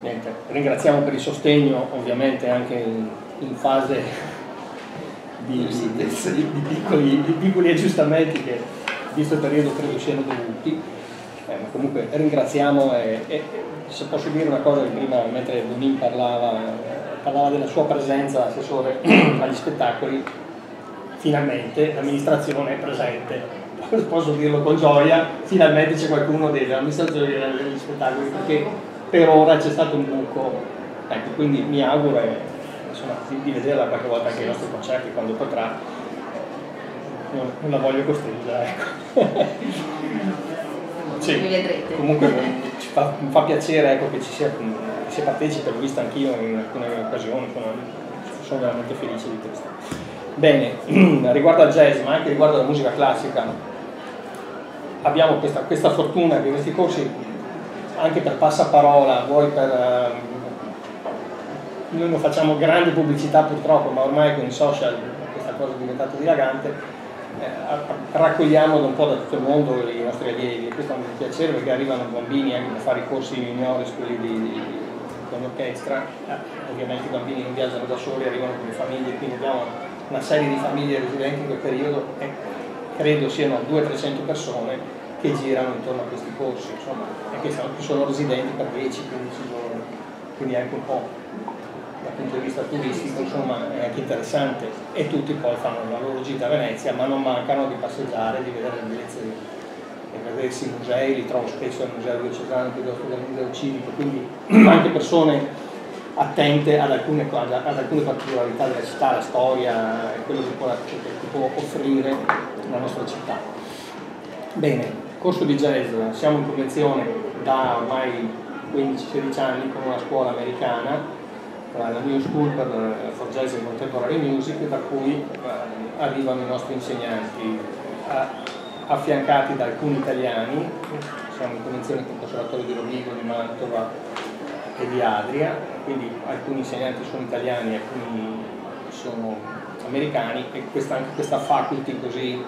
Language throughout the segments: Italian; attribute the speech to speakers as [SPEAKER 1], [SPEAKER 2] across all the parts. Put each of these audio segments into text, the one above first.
[SPEAKER 1] Niente, ringraziamo per il sostegno, ovviamente anche in fase di piccoli aggiustamenti che, visto il periodo, credo siano dovuti, ma comunque ringraziamo e se posso dire una cosa che prima, mentre Bonin parlava della sua presenza assessore agli spettacoli, finalmente l'amministrazione è presente. Posso dirlo con gioia, finalmente c'è qualcuno dell'amministrazione degli spettacoli, perché per ora c'è stato un buco, ecco, quindi mi auguro insomma, di vederla qualche volta anche ai nostri concerti quando potrà, non la voglio costringere, ecco. Sì,
[SPEAKER 2] mi vedrete.
[SPEAKER 1] comunque mi fa piacere, ecco, che sia partecipe, l'ho vista anch'io in alcune occasioni, sono veramente felice di questo. Bene, riguardo al jazz ma anche riguardo alla musica classica abbiamo questa fortuna che questi corsi, anche per passaparola, voi noi non facciamo grande pubblicità purtroppo, ma ormai con i social questa cosa è diventata dilagante, raccogliamo da un po' da tutto il mondo i nostri allievi, e questo mi fa piacere perché arrivano bambini anche per fare i corsi juniores, quelli con l'orchestra, ovviamente i bambini non viaggiano da soli, arrivano con le famiglie, quindi abbiamo una serie di famiglie residenti in quel periodo e credo siano 200-300 persone che girano intorno a questi corsi, insomma, e che sono residenti per 10-15 giorni, quindi anche un po' dal punto di vista turistico, insomma, è anche interessante, e tutti poi fanno la loro gita a Venezia, ma non mancano di passeggiare, di vedere le bellezze, di vedersi i musei, li trovo spesso al Museo Diocesano piuttosto che al Museo Civico, quindi anche persone attente ad alcune particolarità della città, la storia e quello che può offrire la nostra città. Bene, corso di jazz, siamo in convenzione da ormai 15-16 anni con una scuola americana, la New School for Jazz and Contemporary Music, da cui arrivano i nostri insegnanti affiancati da alcuni italiani. Siamo in convenzione con il Conservatorio di Rovigo, di Mantova e di Adria, quindi alcuni insegnanti sono italiani, alcuni sono americani, e anche questa faculty così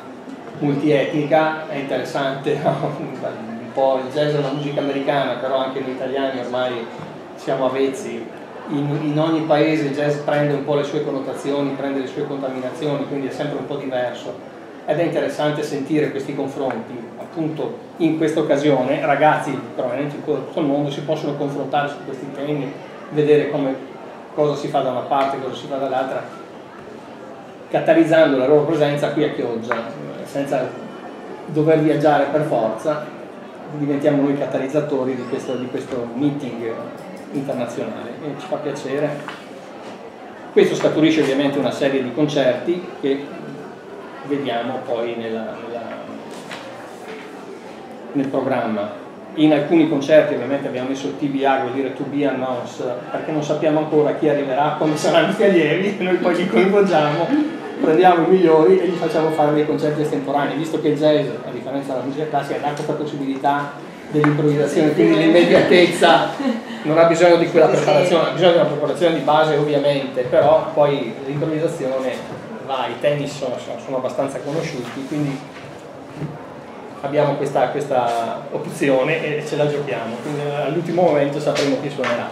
[SPEAKER 1] multietnica è interessante, un po' il jazz è una musica americana, però anche noi italiani ormai siamo avvezzi, in ogni paese il jazz prende un po' le sue connotazioni, prende le sue contaminazioni, quindi è sempre un po' diverso, ed è interessante sentire questi confronti. Appunto in questa occasione ragazzi provenienti da tutto il mondo si possono confrontare su questi temi, vedere cosa si fa da una parte, cosa si fa dall'altra, catalizzando la loro presenza qui a Chioggia, senza dover viaggiare per forza, diventiamo noi catalizzatori di questo meeting internazionale, e ci fa piacere. Questo scaturisce ovviamente una serie di concerti che vediamo poi nel programma. In alcuni concerti ovviamente abbiamo messo TBA, vuol dire to be announced, perché non sappiamo ancora chi arriverà, come saranno gli allievi, noi poi li coinvolgiamo, prendiamo i migliori e gli facciamo fare dei concerti estemporanei, visto che il jazz, a differenza della musica classica, dà questa possibilità dell'improvvisazione, quindi l'immediatezza, non ha bisogno di quella preparazione, ha bisogno di una preparazione di base ovviamente, però poi l'improvvisazione va, i tennis sono abbastanza conosciuti, quindi abbiamo questa opzione e ce la giochiamo, quindi all'ultimo momento sapremo chi suonerà.